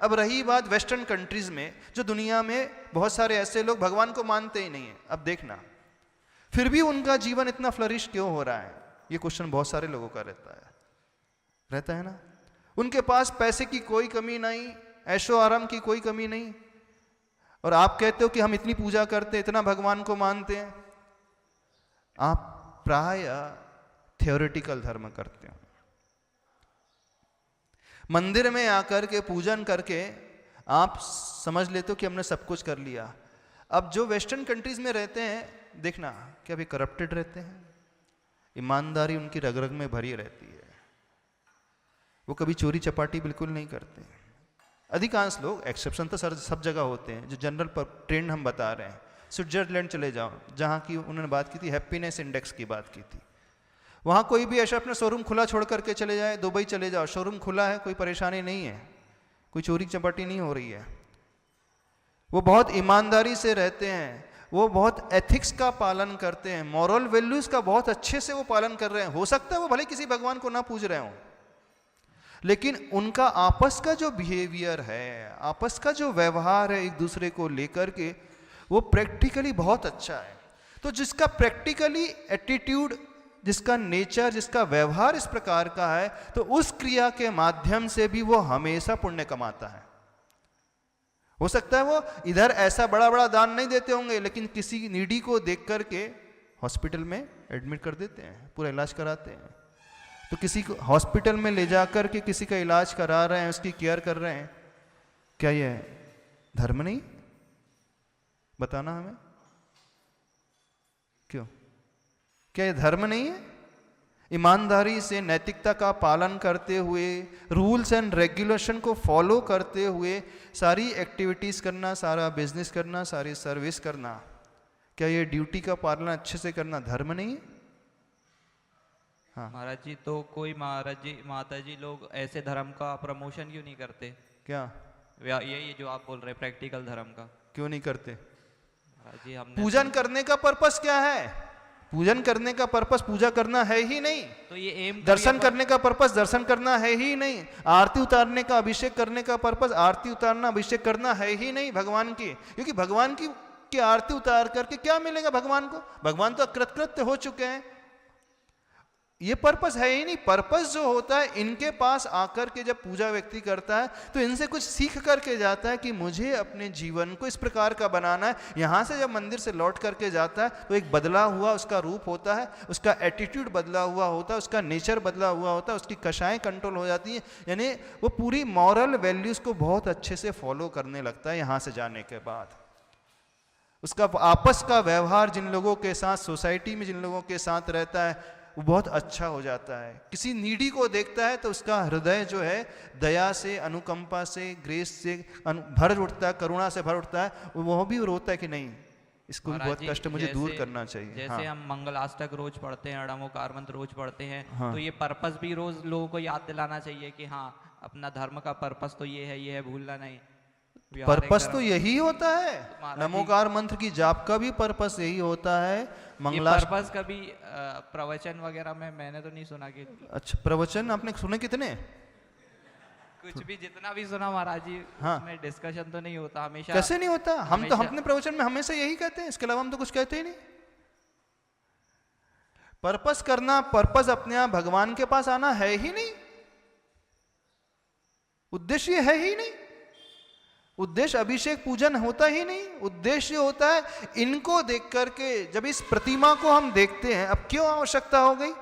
अब रही बात वेस्टर्न कंट्रीज में, जो दुनिया में बहुत सारे ऐसे लोग भगवान को मानते ही नहीं है, अब देखना फिर भी उनका जीवन इतना फ्लरिश क्यों हो रहा है, ये क्वेश्चन बहुत सारे लोगों का रहता है ना। उनके पास पैसे की कोई कमी नहीं, ऐशो आराम की कोई कमी नहीं, और आप कहते हो कि हम इतनी पूजा करते हैं, इतना भगवान को मानते हैं। आप प्राय थियोरेटिकल धर्म करते हो। मंदिर में आकर के पूजन करके आप समझ लेते हो कि हमने सब कुछ कर लिया। अब जो वेस्टर्न कंट्रीज में रहते हैं, देखना क्या भी करप्टेड रहते हैं, ईमानदारी उनकी रग रग में भरी रहती है, वो कभी चोरी चपाटी बिल्कुल नहीं करते। अधिकांश लोग, एक्सेप्शन तो सब जगह होते हैं, जो जनरल पर ट्रेंड हम बता रहे हैं। स्विट्जरलैंड चले जाओ, जहाँ की उन्होंने बात की थी, हैप्पीनेस इंडेक्स की बात की थी, वहाँ कोई भी ऐसा अपना शोरूम खुला छोड़ करके चले जाए, दुबई चले जाओ, शोरूम खुला है, कोई परेशानी नहीं है, कोई चोरी चपाटी नहीं हो रही है, वो बहुत ईमानदारी से रहते हैं, वो बहुत एथिक्स का पालन करते हैं, मॉरल वैल्यूज का बहुत अच्छे से वो पालन कर रहे हैं। हो सकता है वो भले किसी भगवान को ना पूज रहे हों, लेकिन उनका आपस का जो बिहेवियर है, आपस का जो व्यवहार है एक दूसरे को लेकर के, वो प्रैक्टिकली बहुत अच्छा है। तो जिसका प्रैक्टिकली एटीट्यूड, जिसका नेचर, जिसका व्यवहार इस प्रकार का है, तो उस क्रिया के माध्यम से भी वो हमेशा पुण्य कमाता है। हो सकता है वो इधर ऐसा बड़ा बड़ा दान नहीं देते होंगे, लेकिन किसी नीडी को देख करके हॉस्पिटल में एडमिट कर देते हैं, पूरा इलाज कराते हैं। तो किसी को हॉस्पिटल में ले जाकर के किसी का इलाज करा रहे हैं, उसकी केयर कर रहे हैं, क्या यह धर्म नहीं? बताना हमें, क्यों? क्या यह धर्म नहीं है? ईमानदारी से, नैतिकता का पालन करते हुए, रूल्स एंड रेगुलेशन को फॉलो करते हुए सारी एक्टिविटीज करना, सारा बिजनेस करना, सारी सर्विस करना, क्या ये ड्यूटी का पालन अच्छे से करना धर्म नहीं है? हाँ महाराज जी, तो कोई महाराज जी माता जी लोग ऐसे धर्म का प्रमोशन क्यों नहीं करते? क्या यही जो आप बोल रहे प्रैक्टिकल धर्म का क्यों नहीं करते? महाराज जी, हमने पूजन करने का पर्पस क्या है? पूजन करने का पर्पस पूजा करना है ही नहीं। तो ये एम दर्शन करने का पर्पस दर्शन करना है ही नहीं। आरती उतारने का, अभिषेक करने का पर्पस आरती उतारना, अभिषेक करना है ही नहीं भगवान की। क्योंकि भगवान की आरती उतार करके क्या मिलेगा भगवान को? भगवान तो कृतकृत्य हो चुके हैं, ये पर्पस है ही नहीं। पर्पस जो होता है, इनके पास आकर के जब पूजा व्यक्ति करता है तो इनसे कुछ सीख करके जाता है कि मुझे अपने जीवन को इस प्रकार का बनाना है। यहां से जब मंदिर से लौट करके जाता है तो एक बदला हुआ उसका रूप होता है, उसका एटीट्यूड बदला हुआ होता है, उसका नेचर बदला हुआ होता है, उसकी कषाएं कंट्रोल हो जाती हैं, यानी वो पूरी मॉरल वैल्यूज को बहुत अच्छे से फॉलो करने लगता है। यहां से जाने के बाद उसका आपस का व्यवहार जिन लोगों के साथ, सोसाइटी में जिन लोगों के साथ रहता है, वो बहुत अच्छा हो जाता है। किसी नीडी को देखता है तो उसका हृदय जो है दया से, अनुकंपा से, ग्रेस से भर उठता है, करुणा से भर उठता है। वो भी रोता है कि नहीं, इसको भी बहुत कष्ट मुझे दूर करना चाहिए। जैसे हाँ। हम मंगलाष्टक रोज पढ़ते हैं, अड़मोकार मंत्र रोज पढ़ते हैं, हाँ। तो ये पर्पस भी रोज लोगों को याद दिलाना चाहिए कि हाँ, अपना धर्म का पर्पस तो ये है, भूलना नहीं। पर्पस तो यही होता है, नमोकार मंत्र की जाप का भी पर्पस यही होता है। पर्पस कभी प्रवचन वगैरह में मैंने तो नहीं सुना कि। अच्छा, प्रवचन आपने सुने कितने? कुछ भी, जितना भी सुना महाराज जी, हाँ। उसमें डिस्कशन तो नहीं होता हमेशा। कैसे नहीं होता? हम तो अपने प्रवचन में हमेशा यही कहते हैं, इसके अलावा हम तो कुछ कहते ही नहीं। पर्पस करना, पर्पस अपने आप भगवान के पास आना है ही नहीं, उद्देश्य है ही नहीं। उद्देश्य अभिषेक पूजन होता ही नहीं। उद्देश्य होता है इनको देख करके, जब इस प्रतिमा को हम देखते हैं, अब क्यों आवश्यकता हो गई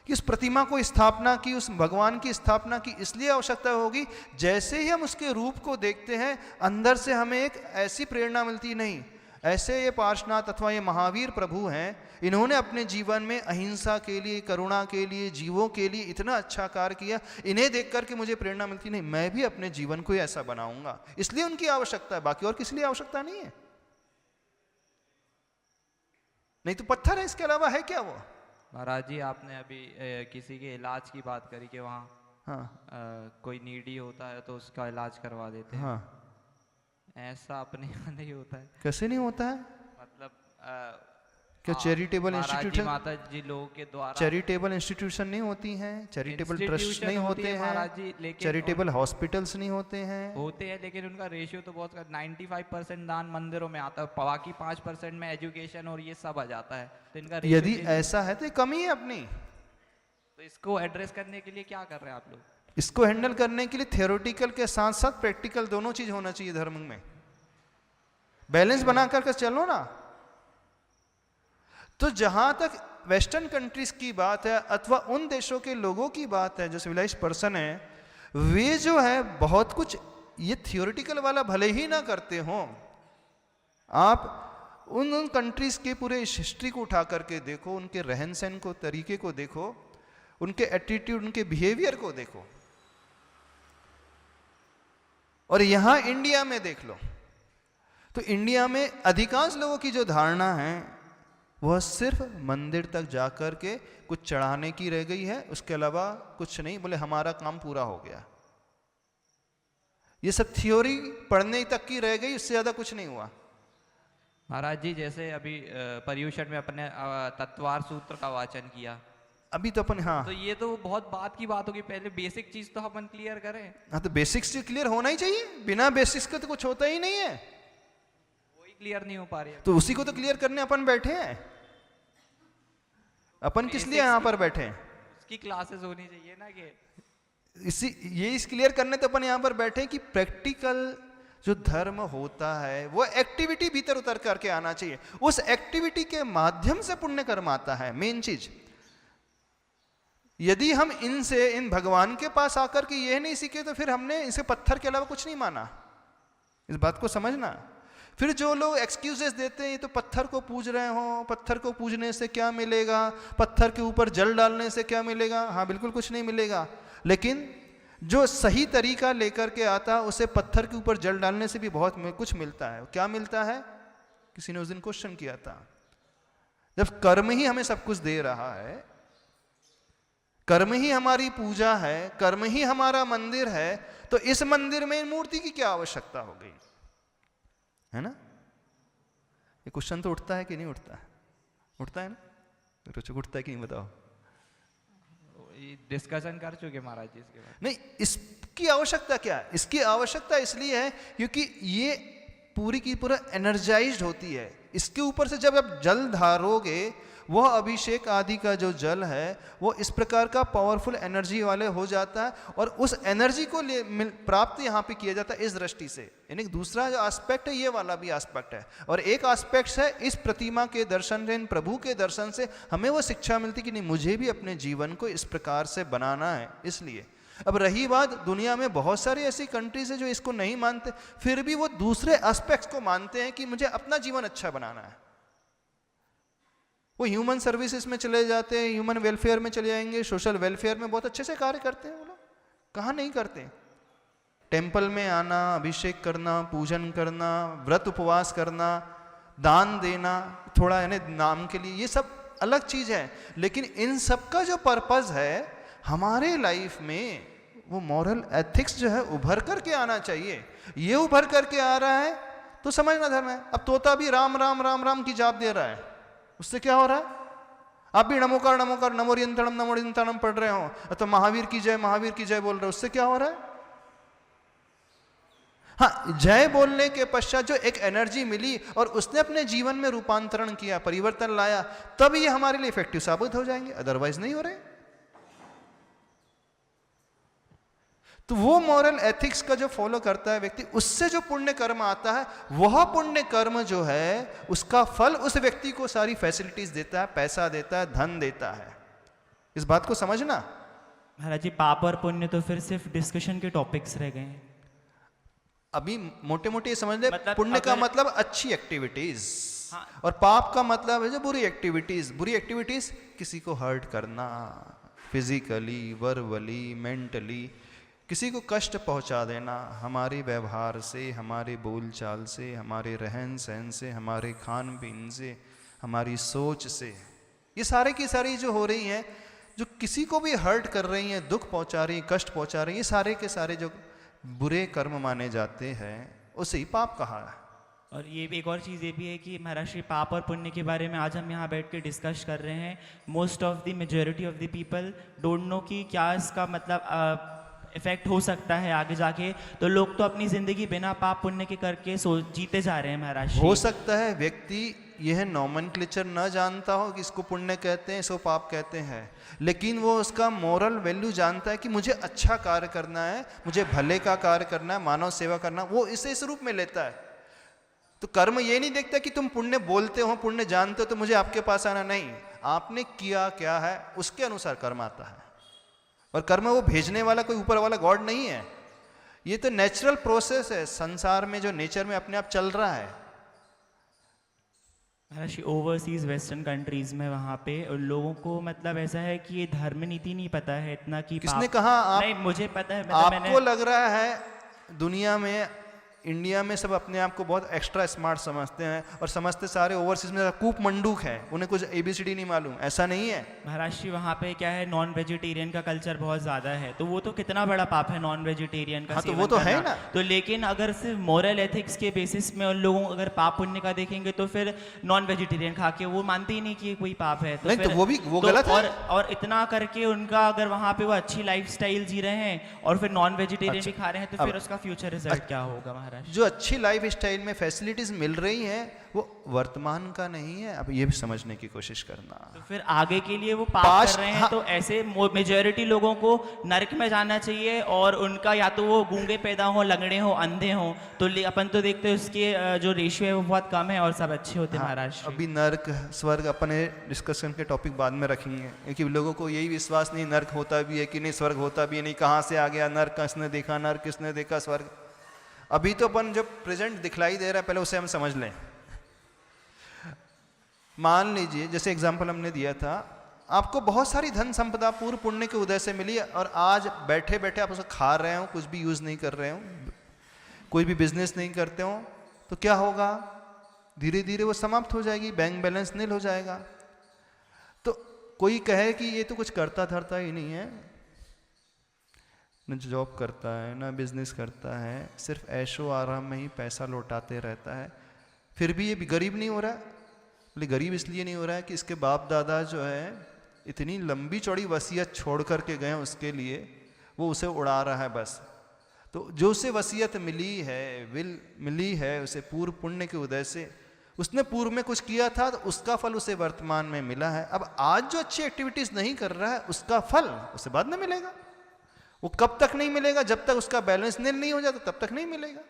कि उस प्रतिमा को स्थापना की, उस भगवान की स्थापना की? इसलिए आवश्यकता होगी, जैसे ही हम उसके रूप को देखते हैं, अंदर से हमें एक ऐसी प्रेरणा मिलती, नहीं ऐसे ये पार्श्वनाथ अथवा ये महावीर प्रभु हैं, इन्होंने अपने जीवन में अहिंसा के लिए, करुणा के लिए, जीवों के लिए इतना अच्छा कार्य किया, इन्हें देख करके मुझे प्रेरणा मिलती, नहीं मैं भी अपने जीवन को ऐसा बनाऊंगा। इसलिए उनकी आवश्यकता है, बाकी और किसी लिए आवश्यकता नहीं है। नहीं तो पत्थर है, इसके अलावा है क्या वो? महाराज जी, आपने अभी किसी के इलाज की बात करी कि वहाँ कोई नीडी होता है तो उसका इलाज करवा देते हैं। हाँ। ऐसा अपने यहाँ नहीं होता है। कैसे नहीं होता है? मतलब क्या चैरिटेबल महाराज जी, इंस्टीट्यूशन, माता जी लोगों के द्वारा चैरिटेबल इंस्टीट्यूशन नहीं होती हैं, चैरिटेबल ट्रस्ट Institution नहीं होती होते है हैं, महाराज जी, लेकिन चैरिटेबल हॉस्पिटल्स नहीं होते हैं? होते हैं, लेकिन उनका रेशियो तो बहुत 95% दान मंदिरों में आता है, बाकी 5% में एजुकेशन और ये सब आ जाता है, तो इनका ratio यदि चेंज- ऐसा है तो ये कमी है अपनी। तो इसको एड्रेस करने के लिए क्या कर रहे हैं आप लोग? इसको हैंडल करने के लिए थियोरेटिकल के साथ साथ प्रैक्टिकल दोनों चीज होना चाहिए धर्म में, बैलेंस बना करके चलो ना। तो जहां तक वेस्टर्न कंट्रीज की बात है अथवा उन देशों के लोगों की बात है जो सिविलाइज पर्सन है, वे जो है बहुत कुछ ये थियोरेटिकल वाला भले ही ना करते हो, आप उन कंट्रीज के पूरे हिस्ट्री को उठा करके देखो, उनके रहन सहन को, तरीके को देखो, उनके एटीट्यूड, उनके बिहेवियर को देखो, और यहां इंडिया में देख लो तो इंडिया में अधिकांश लोगों की जो धारणा है वह सिर्फ मंदिर तक जाकर के कुछ चढ़ाने की रह गई है, उसके अलावा कुछ नहीं, बोले हमारा काम पूरा हो गया। ये सब थ्योरी पढ़ने तक की रह गई, इससे ज्यादा कुछ नहीं हुआ। महाराज जी, जैसे अभी पर्यूषण में अपने तत्वार सूत्र का वाचन किया, अभी तो अपन, हाँ तो ये तो बहुत बात की बात होगी, पहले बेसिक चीज तो अपन क्लियर करें। हाँ, तो बेसिक्स से क्लियर होना ही चाहिए, बिना बेसिक्स के तो कुछ होता ही नहीं है। वही क्लियर नहीं हो पा रही है। तो उसी को तो क्लियर करने अपन बैठे हैं। अपन किस लिए यहाँ पर बैठे हैं? उसकी क्लासेस होनी चाहिए ना, कि इसी ये इस क्लियर करने तो अपन यहाँ पर बैठे हैं कि प्रैक्टिकल जो धर्म होता है वो एक्टिविटी भीतर उतर करके आना चाहिए, उस एक्टिविटी के माध्यम से पुण्य कर्म आता है। मेन चीज, यदि हम इनसे, इन भगवान के पास आकर के यह नहीं सीखे तो फिर हमने इसे पत्थर के अलावा कुछ नहीं माना। इस बात को समझना। फिर जो लोग एक्सक्यूजेस देते हैं, ये तो पत्थर को पूज रहे हो, पत्थर को पूजने से क्या मिलेगा, पत्थर के ऊपर जल डालने से क्या मिलेगा? हाँ, बिल्कुल कुछ नहीं मिलेगा, लेकिन जो सही तरीका लेकर के आता उसे पत्थर के ऊपर जल डालने से भी बहुत कुछ मिलता है। क्या मिलता है? किसी ने उस दिन क्वेश्चन किया था, जब कर्म ही हमें सब कुछ दे रहा है, कर्म ही हमारी पूजा है, कर्म ही हमारा मंदिर है, तो इस मंदिर में मूर्ति की क्या आवश्यकता हो गई? है ना? ये क्वेश्चन तो उठता है कि नहीं उठता? उठता है ना? तो उठता है कि नहीं बताओ? डिस्कशन कर चुके महाराज जी इसके बारे। नहीं, इसकी आवश्यकता क्या है? इसकी आवश्यकता इसलिए है क्योंकि ये पूरी की पूरा एनर्जाइज्ड होती है। इसके ऊपर से जब आप जल धारोगे, वह अभिषेक आदि का जो जल है वो इस प्रकार का पावरफुल एनर्जी वाले हो जाता है, और उस एनर्जी को प्राप्त यहाँ पे किया जाता है इस दृष्टि से। यानी दूसरा जो एस्पेक्ट है, ये वाला भी एस्पेक्ट है, और एक एस्पेक्ट है इस प्रतिमा के दर्शन से, इन प्रभु के दर्शन से हमें वो शिक्षा मिलती कि नहीं, मुझे भी अपने जीवन को इस प्रकार से बनाना है। इसलिए अब रही बात, दुनिया में बहुत सारी ऐसी कंट्रीज है जो इसको नहीं मानते, फिर भी वो दूसरे एस्पेक्ट्स को मानते हैं कि मुझे अपना जीवन अच्छा बनाना है। वो ह्यूमन सर्विसेज में चले जाते हैं, ह्यूमन वेलफेयर में चले जाएंगे, सोशल वेलफेयर में बहुत अच्छे से कार्य करते हैं वो लोग। कहाँ नहीं करते? टेम्पल में आना, अभिषेक करना, पूजन करना, व्रत उपवास करना, दान देना, थोड़ा यानी नाम के लिए, ये सब अलग चीज है, लेकिन इन सब का जो पर्पज है हमारे लाइफ में, वो मॉरल एथिक्स जो है उभर करके आना चाहिए। ये उभर करके आ रहा है तो समझना धर्म है। अब तोता भी राम राम राम राम की जाप दे रहा है, उससे क्या हो रहा है? आप भी नमोकार नमोकार नमोरियंतरम नमोरियंतरम पढ़ रहे हो, तो महावीर की जय महावीर की जय बोल रहे हो, उससे क्या हो रहा है? हाँ, जय बोलने के पश्चात जो एक एनर्जी मिली और उसने अपने जीवन में रूपांतरण किया, परिवर्तन लाया, तब ये हमारे लिए इफेक्टिव साबित हो जाएंगे, अदरवाइज नहीं हो रहे। तो वो मॉरल एथिक्स का जो फॉलो करता है व्यक्ति, उससे जो पुण्य कर्म आता है, वह पुण्य कर्म जो है उसका फल उस व्यक्ति को सारी फैसिलिटीज देता है, पैसा देता है, धन देता है। इस बात को समझना। महाराज जी, पाप और पुण्य तो फिर सिर्फ डिस्कशन के टॉपिक्स रह गए हैं। अभी मोटे मोटे समझ ले, मतलब पुण्य का मतलब अच्छी एक्टिविटीज, हाँ। और पाप का मतलब है जो बुरी एक्टिविटीज। बुरी एक्टिविटीज किसी को हर्ट करना, फिजिकली, वर्बली, मेंटली किसी को कष्ट पहुंचा देना, हमारे व्यवहार से, हमारे बोलचाल से, हमारे रहन सहन से, हमारे खान पीन से, हमारी सोच से, ये सारे की सारी जो हो रही हैं, जो किसी को भी हर्ट कर रही हैं, दुख पहुंचा रही हैं, कष्ट पहुंचा रही हैं, ये सारे के सारे जो बुरे कर्म माने जाते हैं, उसे ही पाप कहा है। और ये भी एक और चीज़ ये भी है कि महाराज श्री पाप और पुण्य के बारे में आज हम यहाँ बैठ के डिस्कस कर रहे हैं। Most of the majority of the people don't know कि क्या इसका मतलब इफेक्ट हो सकता है आगे जाके। तो लोग तो अपनी ज़िंदगी बिना पाप पुण्य के करके जीते जा रहे हैं महाराज श्री। हो सकता है व्यक्ति यह नॉमेनक्लेचर न जानता हो कि इसको पुण्य कहते हैं, इसको पाप कहते हैं, लेकिन वो उसका मोरल वैल्यू जानता है कि मुझे अच्छा कार्य करना है, मुझे भले का कार्य करना है, मानव सेवा करना, वो इसे इस रूप में लेता है। तो कर्म ये नहीं देखता कि तुम पुण्य बोलते हो, पुण्य जानते हो तो मुझे आपके पास आना, नहीं, आपने किया क्या है उसके अनुसार कर्म आता है। और कर्म वो भेजने वाला कोई ऊपर वाला गॉड नहीं है, ये तो नेचुरल प्रोसेस है संसार में जो नेचर में अपने आप चल रहा है। महाराज ओवरसीज वेस्टर्न कंट्रीज में वहाँ पे उन लोगों को मतलब ऐसा है कि ये धर्म नीति नहीं पता है इतना कि किसने कहा? आप, नहीं मुझे पता है, मतलब आपको लग रहा है दुनिया में, इंडिया में सब अपने आप को बहुत एक्स्ट्रा स्मार्ट समझते हैं और समझते सारे ओवरसीज में कूप मंडूक है, उन्हें कुछ ABCD नहीं मालूम, ऐसा नहीं है। महाराष्ट्र वहाँ पे क्या है, नॉन वेजिटेरियन का कल्चर बहुत ज़्यादा है, तो वो तो कितना बड़ा पाप है नॉन वेजिटेरियन का। हाँ, तो वो तो है ना। तो लेकिन अगर सिर्फ मोरल एथिक्स के बेसिस में उन लोगों अगर पाप पुण्य का देखेंगे तो फिर नॉन वेजिटेरियन खा के वो मानते ही नहीं कि कोई पाप है। नहीं, तो वो गलत है। और इतना करके उनका अगर वहाँ पे वो अच्छी लाइफस्टाइल जी रहे हैं और फिर नॉन वेजिटेरियन भी खा रहे हैं, तो फिर उसका फ्यूचर रिजल्ट क्या होगा महाराज? जो अच्छी लाइफ स्टाइल में फैसिलिटीज मिल रही हैं वो वर्तमान का नहीं है, अब ये भी समझने की कोशिश करना। तो फिर आगे के लिए वो पाप कर रहे हैं, तो ऐसे मेजॉरिटी लोगों को नरक में जाना चाहिए और उनका या तो वो गूंगे पैदा हो, लंगड़े हो, अंधे हो, तो अपन तो देखते हैं उसके जो रेशियो है वो बहुत कम है और सब अच्छे होते हैं महाराज। अभी नर्क स्वर्ग अपने डिस्कशन के टॉपिक बाद में रखेंगे, क्योंकि लोगों को यही विश्वास नहीं नर्क होता भी है कि नहीं, स्वर्ग होता भी है नहीं, कहाँ से आ गया नर्क, किसने देखा नर्क, किसने देखा स्वर्ग। अभी तो अपन जो प्रेजेंट दिखलाई दे रहा है पहले उसे हम समझ लें। मान लीजिए जैसे एग्जाम्पल हमने दिया था, आपको बहुत सारी धन संपदा पूर्व पुण्य के उदय से मिली और आज बैठे बैठे आप उसे खा रहे हो, कुछ भी यूज नहीं कर रहे हो, कोई भी बिजनेस नहीं करते हो, तो क्या होगा? धीरे धीरे वो समाप्त हो जाएगी, बैंक बैलेंस नील हो जाएगा। तो कोई कहे कि ये तो कुछ करता धरता ही नहीं है, न जॉब करता है न बिजनेस करता है, सिर्फ ऐशो आराम में ही पैसा लौटाते रहता है, फिर भी ये भी गरीब नहीं हो रहा है। बोले गरीब इसलिए नहीं हो रहा है कि इसके बाप दादा जो है इतनी लंबी चौड़ी वसीयत छोड़ करके गए उसके लिए, वो उसे उड़ा रहा है बस। तो जो उसे वसीयत मिली है, विल मिली है उसे पूर्व पुण्य के उदय से, उसने पूर्व में कुछ किया था तो उसका फल उसे वर्तमान में मिला है। अब आज जो अच्छी एक्टिविटीज नहीं कर रहा है उसका फल उसे बाद में मिलेगा। वो कब तक नहीं मिलेगा? जब तक उसका बैलेंस नील नहीं हो जाता तब तक नहीं मिलेगा।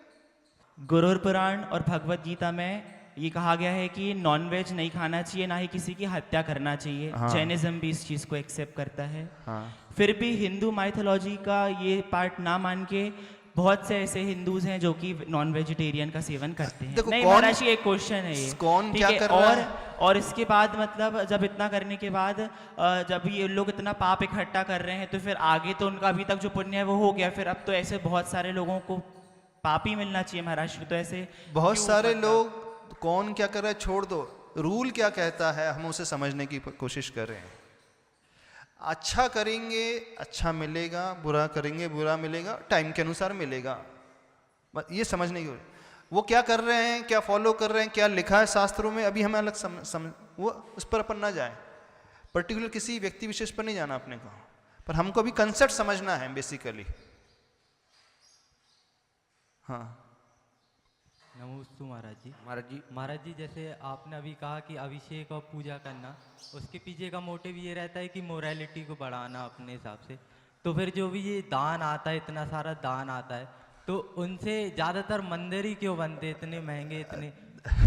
गुरुर पुराण और भगवत गीता में ये कहा गया है कि नॉनवेज नहीं खाना चाहिए, ना ही किसी की हत्या करना चाहिए। हाँ। जैनिज्म भी इस चीज को एक्सेप्ट करता है। हाँ। फिर भी हिंदू माइथोलॉजी का ये पार्ट ना मान के बहुत से ऐसे हिंदूज हैं जो कि नॉन वेजिटेरियन का सेवन करते हैं। देखो, नहीं कौन- महाराज जी एक क्वेश्चन है ये, कौन ठीक क्या है? कर रहा है? और इसके बाद मतलब जब इतना करने के बाद जब ये लोग इतना पाप इकट्ठा कर रहे हैं तो फिर आगे तो उनका अभी तक जो पुण्य है वो हो गया, फिर अब तो ऐसे बहुत सारे लोगों को पाप ही मिलना चाहिए महाराज। तो ऐसे बहुत क्यों सारे मतलब? लोग, कौन क्या कर रहा है छोड़ दो, रूल क्या कहता है हम उसे समझने की कोशिश कर रहे हैं। अच्छा करेंगे अच्छा मिलेगा, बुरा करेंगे बुरा मिलेगा, टाइम के अनुसार मिलेगा, बस ये समझने की। वो क्या कर रहे हैं, क्या फॉलो कर रहे हैं, क्या लिखा है शास्त्रों में, अभी हमें अलग वो उस पर अपन ना जाए, पर्टिकुलर किसी व्यक्ति विशेष पर नहीं जाना अपने को, पर हमको अभी कंसेप्ट समझना है बेसिकली। हाँ नमोस्तु महाराज जी। महाराज जी जैसे आपने अभी कहा कि अभिषेक और पूजा करना, उसके पीछे का मोटिव ये रहता है कि मोरालिटी को बढ़ाना अपने हिसाब से। तो फिर जो भी ये दान आता है, इतना सारा दान आता है, तो उनसे ज़्यादातर मंदिर ही क्यों बनते, इतने महंगे, इतने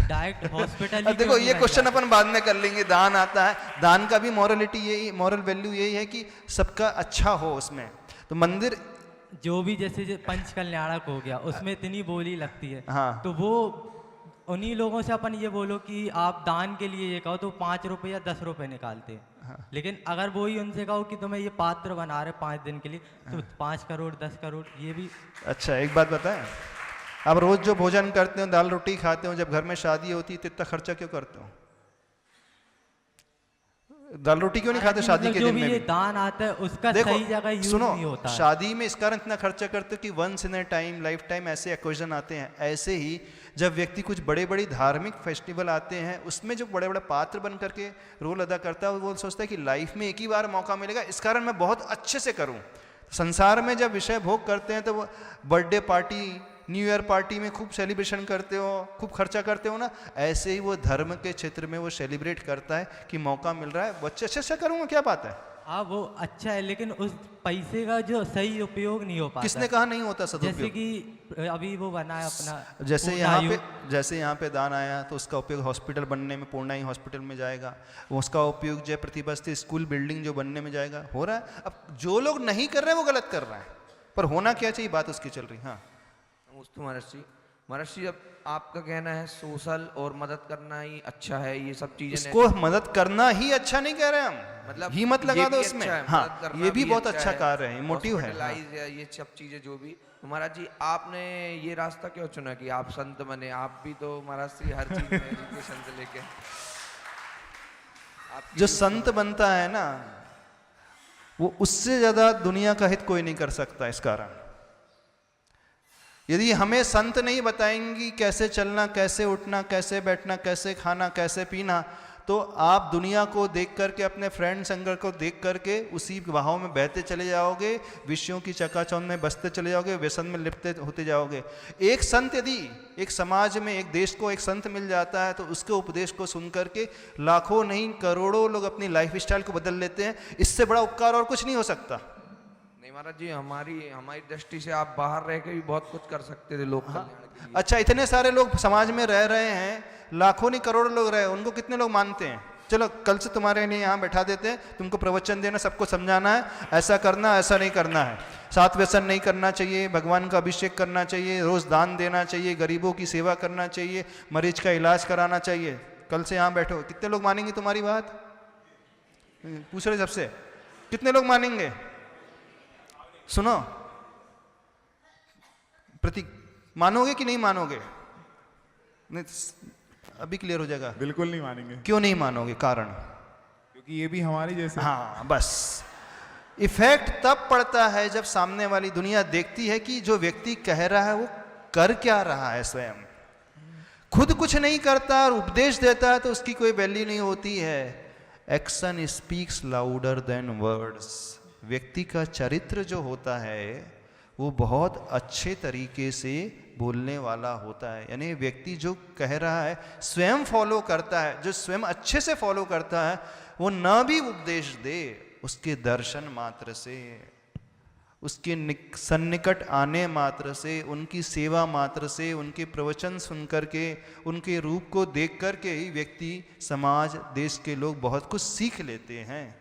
डायरेक्ट हॉस्पिटल? देखो ये क्वेश्चन अपन बाद में कर लेंगे। दान आता है, दान का भी मॉरलिटी यही, मॉरल वैल्यू यही है कि सबका अच्छा हो उसमें। तो मंदिर जो भी जैसे पंच कल्याणक हो गया उसमें इतनी बोली लगती है। हाँ। तो वो उन्हीं लोगों से अपन ये बोलो कि आप दान के लिए ये कहो तो 5 रुपये या 10 रुपये निकालते हैं। हाँ। लेकिन अगर वो ही उनसे कहो कि तुम्हें ये पात्र बना रहे 5 दिन के लिए, तो 5 करोड़ 10 करोड़ ये भी। अच्छा एक बात बताएं, आप रोज जो भोजन करते हो, दाल रोटी खाते हो, जब घर में शादी होती है तो इतना खर्चा क्यों करते हो? दाल रोटी क्यों नहीं खाते शादी मतलब के जो दिन भी में ये भी? दान आता है उसका देखो सही जगह यूज सुनो, नहीं होता है। शादी में इस कारण इतना खर्चा करते हो कि once in a time, life time ऐसे ओकेजन आते हैं। ऐसे ही जब व्यक्ति कुछ बड़े बड़े धार्मिक फेस्टिवल आते हैं उसमें जो बड़े बड़े पात्र बन करके रोल अदा करता है वो सोचता है कि लाइफ में एक ही बार मौका मिलेगा, इस कारण मैं बहुत अच्छे से करूं। संसार में जब विषय भोग करते हैं तो वो birthday party, new year party में खूब सेलिब्रेशन करते हो, खूब खर्चा करते हो ना, ऐसे ही वो धर्म के क्षेत्र में वो सेलिब्रेट करता है कि मौका मिल रहा है, बच्चे अच्छे से करूँगा, क्या बात है। हाँ वो अच्छा है, लेकिन उस पैसे का जो सही उपयोग नहीं हो पाता। किसने कहा नहीं होता जैसे सदुपयोग? कि अभी वो बना है अपना जैसे पूर्णायु। यहाँ पे दान आया तो उसका उपयोग हॉस्पिटल बनने में, पूर्णायु हॉस्पिटल में जाएगा। उसका उपयोग जय प्रतिभा स्कूल बिल्डिंग जो बनने में जाएगा, हो रहा है। अब जो लोग नहीं कर रहे हैं वो गलत कर रहे हैं, पर होना क्या चाहिए बात उसकी चल रही। हाँ नमस्ते महर्षि। महर्षि, जब आपका कहना है सोशल और मदद करना ही अच्छा है, ये सब चीजें इसको मदद करना ही अच्छा नहीं कह रहे हम, मतलब ही मत लगा ये दो भी उसमें। अच्छा है, हाँ मदद करना ये भी बहुत अच्छा है, कार्य है, मोटिव है। हॉस्पिटलाइज है, ये सब चीजें जो भी। तो महाराज जी आपने ये रास्ता क्यों चुना कि आप संत बने? आप भी तो महाराज जी हर चीज में एजुकेशन से लेके जो संत बनता है ना वो उससे ज्यादा दुनिया का हित कोई नहीं कर सकता। इस कारण यदि हमें संत नहीं बताएंगी कैसे चलना, कैसे उठना, कैसे बैठना, कैसे खाना, कैसे पीना, तो आप दुनिया को देख करके, अपने फ्रेंड संगत को देख करके उसी बहाव में बहते चले जाओगे, विषयों की चकाचौंध में बसते चले जाओगे, व्यसन में लिपटे होते जाओगे। एक संत यदि एक समाज में, एक देश को एक संत मिल जाता है तो उसके उपदेश को सुन करके लाखों नहीं करोड़ों लोग अपनी लाइफ स्टाइल को बदल लेते हैं। इससे बड़ा उपकार और कुछ नहीं हो सकता। नहीं महाराज जी, हमारी दृष्टि से आप बाहर रह के भी बहुत कुछ कर सकते थे लोग कल्याण के लिए। अच्छा, इतने सारे लोग समाज में रह रहे हैं, लाखों नहीं करोड़ों लोग रहे, उनको कितने लोग मानते हैं? चलो कल से तुम्हारे लिए यहाँ बैठा देते हैं, तुमको प्रवचन देना, सबको समझाना है, ऐसा करना, ऐसा नहीं करना है, साथ व्यसन नहीं करना चाहिए, भगवान का अभिषेक करना चाहिए, रोज दान देना चाहिए, गरीबों की सेवा करना चाहिए, मरीज का इलाज कराना चाहिए। कल से यहाँ बैठो, कितने लोग मानेंगे तुम्हारी बात? पूछ रहे सबसे, कितने लोग मानेंगे? सुनो प्रतीक, मानोगे कि नहीं मानोगे? नहीं, अभी क्लियर हो जाएगा। बिल्कुल नहीं मानेंगे। क्यों नहीं मानोगे? कारण क्योंकि ये भी हमारी जैसे। हाँ बस, इफेक्ट तब पड़ता है जब सामने वाली दुनिया देखती है कि जो व्यक्ति कह रहा है वो कर क्या रहा है। स्वयं खुद कुछ नहीं करता और उपदेश देता है तो उसकी कोई वैल्यू नहीं होती है। Action speaks louder than words. व्यक्ति का चरित्र जो होता है वो बहुत अच्छे तरीके से बोलने वाला होता है। यानी व्यक्ति जो कह रहा है स्वयं फॉलो करता है, जो स्वयं अच्छे से फॉलो करता है, वो न भी उपदेश दे, उसके दर्शन मात्र से, उसके सन्निकट आने मात्र से, उनकी सेवा मात्र से, उनके प्रवचन सुन करके, उनके रूप को देख करके ही व्यक्ति, समाज, देश के लोग बहुत कुछ सीख लेते हैं।